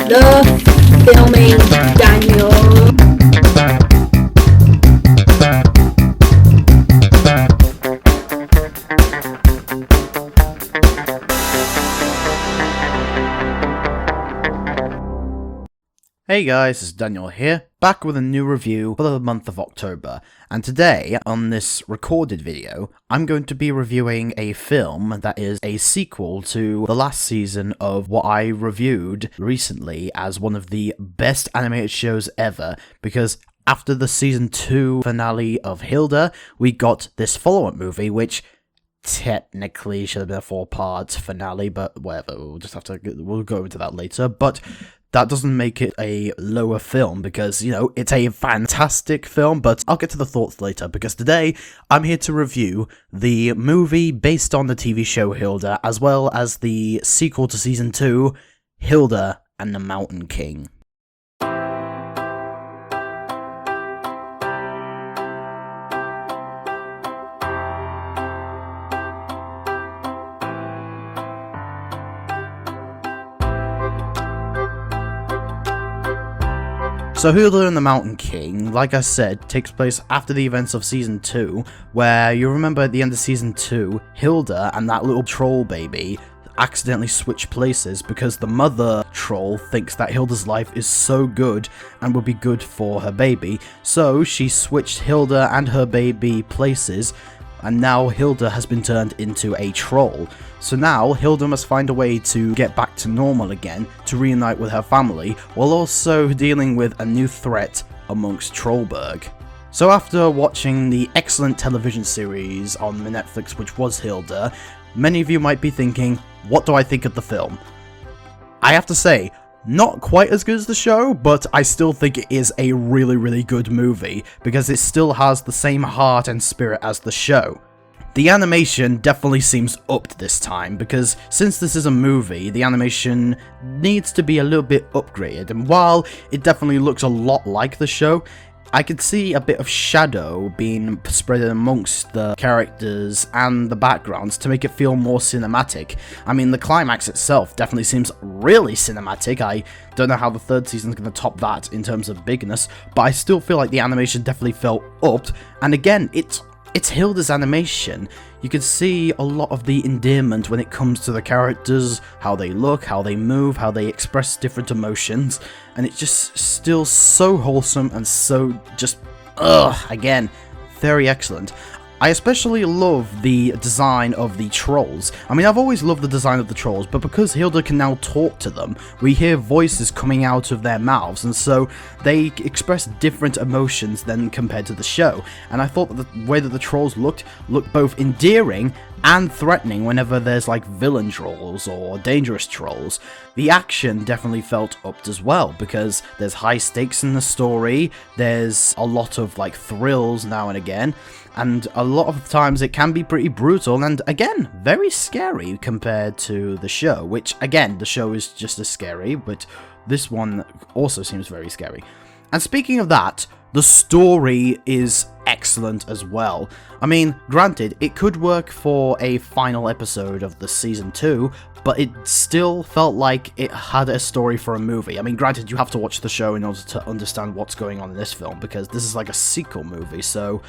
The Filming Daniel. Hey guys, it's Daniel here, back with a new review for the month of October, and today, on this recorded video, I'm going to be reviewing a film that is a sequel to the last season of what I reviewed recently as one of the best animated shows ever, because after the season 2 finale of Hilda, we got this follow-up movie, which technically should have been a 4-part finale, but whatever, we'll go into that later, but that doesn't make it a lower film because, you know, it's a fantastic film, but I'll get to the thoughts later because today I'm here to review the movie based on the TV show Hilda, as well as the sequel to season 2, Hilda and the Mountain King. So Hilda and the Mountain King, like I said, takes place after the events of Season 2, where you remember at the end of Season 2, Hilda and that little troll baby accidentally switch places because the mother troll thinks that Hilda's life is so good and would be good for her baby, so she switched Hilda and her baby places, and now Hilda has been turned into a troll. So now, Hilda must find a way to get back to normal again, to reunite with her family, while also dealing with a new threat amongst Trollberg. So after watching the excellent television series on Netflix which was Hilda, many of you might be thinking, what do I think of the film? I have to say, not quite as good as the show, but I still think it is a really good movie, because it still has the same heart and spirit as the show. The animation definitely seems upped this time, because since this is a movie, the animation needs to be a little bit upgraded, and while it definitely looks a lot like the show, I could see a bit of shadow being spread amongst the characters and the backgrounds to make it feel more cinematic. I mean, the climax itself definitely seems really cinematic. I don't know how the third season is going to top that in terms of bigness, but I still feel like the animation definitely felt upped, and again, it's Hilda's animation. You can see a lot of the endearment when it comes to the characters, how they look, how they move, how they express different emotions, and it's just still so wholesome and so just, again, very excellent. I especially love the design of the trolls. I mean, I've always loved the design of the trolls, but because Hilda can now talk to them, we hear voices coming out of their mouths, and so they express different emotions than compared to the show. And I thought that the way that the trolls looked both endearing and threatening whenever there's like villain trolls or dangerous trolls. The action definitely felt upped as well, because there's high stakes in the story, there's a lot of like thrills now and again, and a lot of times it can be pretty brutal and, again, very scary compared to the show, which, again, the show is just as scary, but this one also seems very scary. And speaking of that, the story is excellent as well. I mean, granted, it could work for a final episode of the Season 2, but it still felt like it had a story for a movie. I mean, granted, you have to watch the show in order to understand what's going on in this film, because this is like a sequel movie, so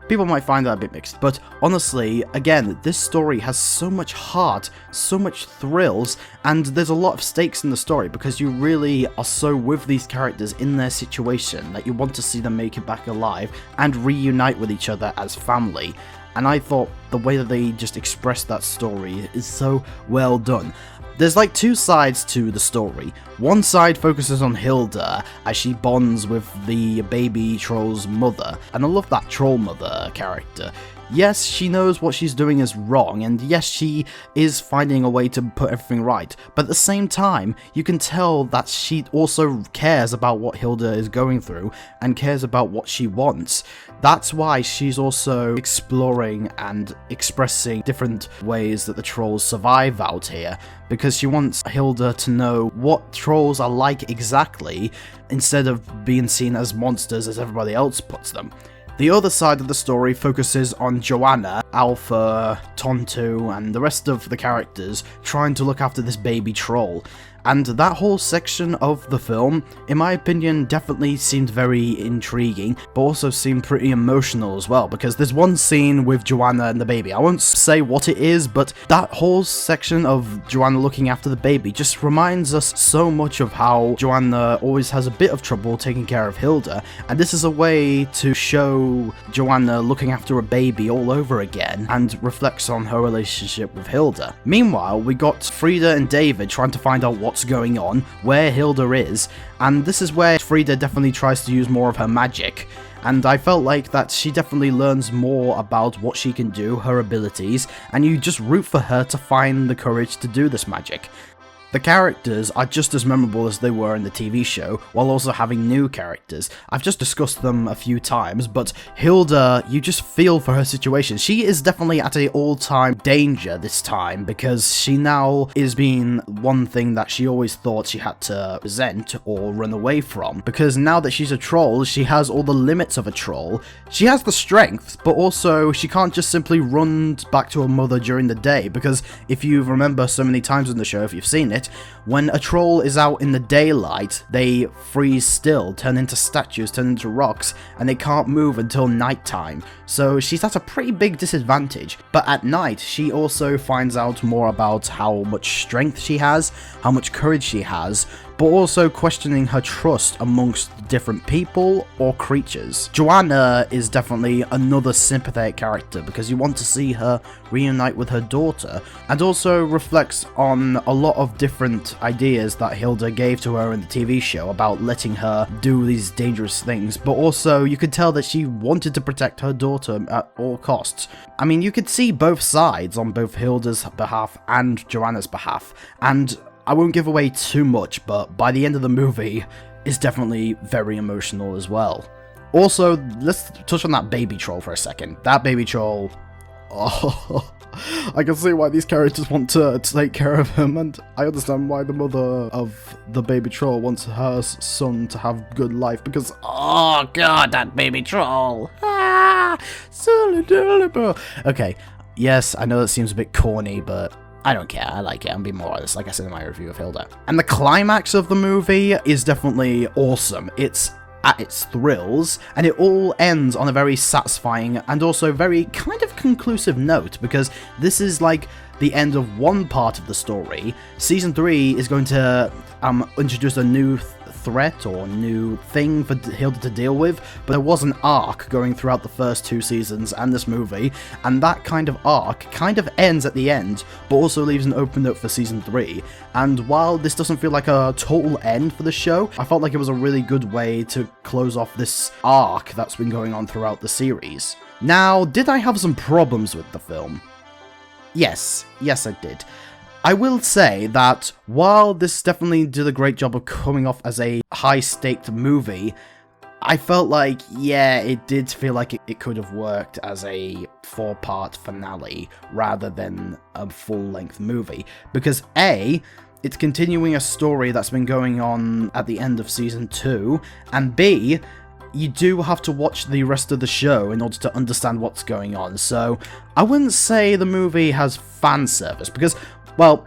people might find that a bit mixed, but honestly, again, this story has so much heart, so much thrills, and there's a lot of stakes in the story because you really are so with these characters in their situation that you want to see them make it back alive and reunite with each other as family. And I thought the way that they just expressed that story is so well done. There's like two sides to the story. One side focuses on Hilda as she bonds with the baby troll's mother, and I love that troll mother character. Yes, she knows what she's doing is wrong, and yes, she is finding a way to put everything right, but at the same time, you can tell that she also cares about what Hilda is going through, and cares about what she wants. That's why she's also exploring and expressing different ways that the trolls survive out here, because she wants Hilda to know what trolls are like exactly, instead of being seen as monsters as everybody else puts them. The other side of the story focuses on Joanna, Alpha, Tontu, and the rest of the characters trying to look after this baby troll. And that whole section of the film, in my opinion, definitely seemed very intriguing, but also seemed pretty emotional as well, because there's one scene with Joanna and the baby. I won't say what it is, but that whole section of Joanna looking after the baby just reminds us so much of how Joanna always has a bit of trouble taking care of Hilda, and this is a way to show Joanna looking after a baby all over again, and reflects on her relationship with Hilda. Meanwhile, we got Frida and David trying to find out what's going on, where Hilda is, and this is where Frida definitely tries to use more of her magic. And I felt like that she definitely learns more about what she can do, her abilities, and you just root for her to find the courage to do this magic. The characters are just as memorable as they were in the TV show, while also having new characters. I've just discussed them a few times, but Hilda, you just feel for her situation. She is definitely at an all-time danger this time, because she now is being one thing that she always thought she had to resent or run away from. Because now that she's a troll, she has all the limits of a troll. She has the strength, but also she can't just simply run back to her mother during the day, because if you remember so many times in the show, if you've seen it, when a troll is out in the daylight, they freeze still, turn into statues, turn into rocks, and they can't move until nighttime. So she's at a pretty big disadvantage. But at night, she also finds out more about how much strength she has, how much courage she has, but also questioning her trust amongst different people or creatures. Joanna is definitely another sympathetic character because you want to see her reunite with her daughter, and also reflects on a lot of different ideas that Hilda gave to her in the TV show about letting her do these dangerous things, but also you could tell that she wanted to protect her daughter at all costs. I mean, you could see both sides on both Hilda's behalf and Joanna's behalf, and I won't give away too much, but by the end of the movie, it's definitely very emotional as well. Also, let's touch on that baby troll for a second. That baby troll... Oh, I can see why these characters want to take care of him, and I understand why the mother of the baby troll wants her son to have good life, because... Oh god, that baby troll! Ah, okay, yes, I know that seems a bit corny, but... I don't care, I like it, I'm being more honest, like I said in my review of Hilda. And the climax of the movie is definitely awesome. It's at its thrills, and it all ends on a very satisfying and also very kind of conclusive note, because this is like the end of one part of the story. Season 3 is going to introduce a new threat or new thing for Hilda to deal with, but there was an arc going throughout the first 2 seasons and this movie, and that kind of arc kind of ends at the end, but also leaves an open note for season 3. And while this doesn't feel like a total end for the show, I felt like it was a really good way to close off this arc that's been going on throughout the series. Now, did I have some problems with the film? Yes I did. I will say that while this definitely did a great job of coming off as a high-staked movie, I felt like, yeah, it did feel like it could have worked as a 4-part finale rather than a full-length movie. Because A, it's continuing a story that's been going on at the end of Season 2, and B, you do have to watch the rest of the show in order to understand what's going on. So I wouldn't say the movie has fan service, because... well,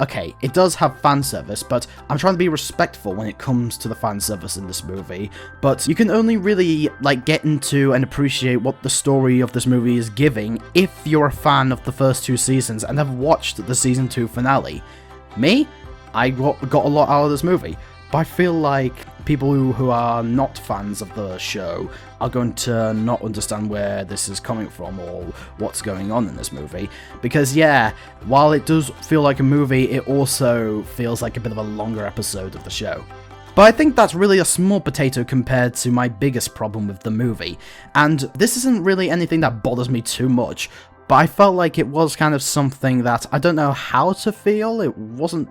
okay, it does have fan service, but I'm trying to be respectful when it comes to the fan service in this movie. But you can only really, like, get into and appreciate what the story of this movie is giving if you're a fan of the first 2 seasons and have watched the Season 2 finale. Me? I got a lot out of this movie, but I feel like people who are not fans of the show are going to not understand where this is coming from or what's going on in this movie. Because yeah, while it does feel like a movie, it also feels like a bit of a longer episode of the show. But I think that's really a small potato compared to my biggest problem with the movie. And this isn't really anything that bothers me too much, but I felt like it was kind of something that I don't know how to feel. It wasn't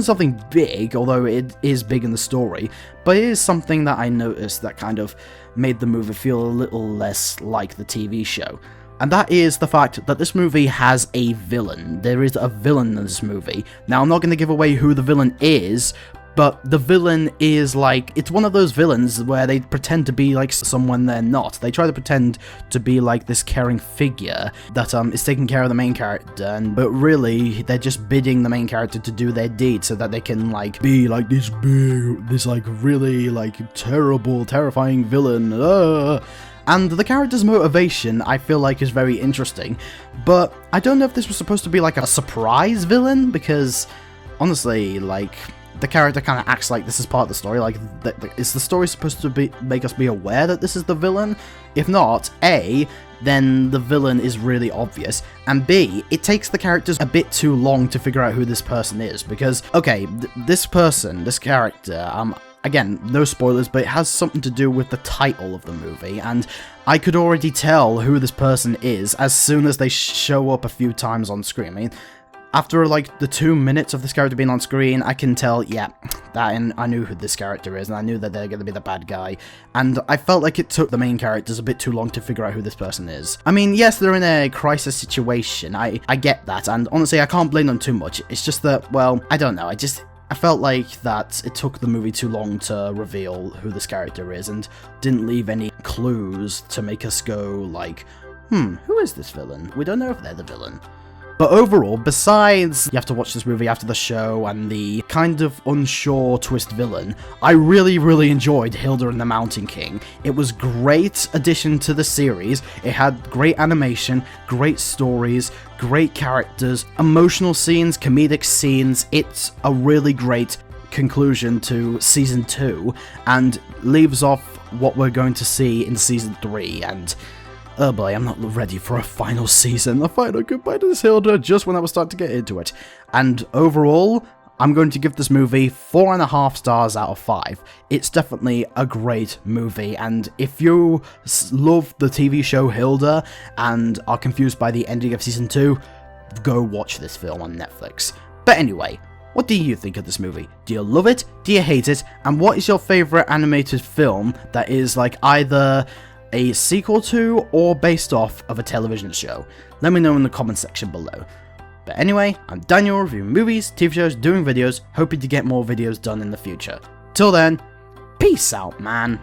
something big, although it is big in the story, but it is something that I noticed that kind of made the movie feel a little less like the TV show. And that is the fact that this movie has a villain. There is a villain in this movie. Now, I'm not going to give away who the villain is, but the villain is like, it's one of those villains where they pretend to be like someone they're not. They try to pretend to be like this caring figure that is taking care of the main character, but really they're just bidding the main character to do their deed so that they can like be like this big, this like really like terrible, terrifying villain. And the character's motivation, I feel like, is very interesting, but I don't know if this was supposed to be like a surprise villain, because honestly, like, the character kind of acts like this is part of the story. Like, is the story supposed to make us be aware that this is the villain? If not, A, then the villain is really obvious, and B, it takes the characters a bit too long to figure out who this person is, because, okay, this character, again, no spoilers, but it has something to do with the title of the movie, and I could already tell who this person is as soon as they show up a few times on screen. I mean, after like the 2 minutes of this character being on screen, I can tell, yeah, I knew who this character is, and I knew that they're going to be the bad guy, and I felt like it took the main characters a bit too long to figure out who this person is. I mean, yes, they're in a crisis situation, I get that, and honestly, I can't blame them too much. It's just that, well, I don't know, I felt like that it took the movie too long to reveal who this character is, and didn't leave any clues to make us go like, who is this villain? We don't know if they're the villain. But overall, besides you have to watch this movie after the show and the kind of unsure twist villain, I really, really enjoyed Hilda and the Mountain King. It was a great addition to the series. It had great animation, great stories, great characters, emotional scenes, comedic scenes. It's a really great conclusion to Season 2, and leaves off what we're going to see in Season 3, and oh boy, I'm not ready for a final season, a final goodbye to this Hilda, just when I was starting to get into it. And overall, I'm going to give this movie 4.5 stars out of 5. It's definitely a great movie, and if you love the TV show Hilda and are confused by the ending of Season 2, go watch this film on Netflix. But anyway, what do you think of this movie? Do you love it? Do you hate it? And what is your favourite animated film that is like either a sequel to or based off of a television show? Let me know in the comment section below. But anyway, I'm Daniel, reviewing movies, TV shows, doing videos, hoping to get more videos done in the future. Till then, peace out, man.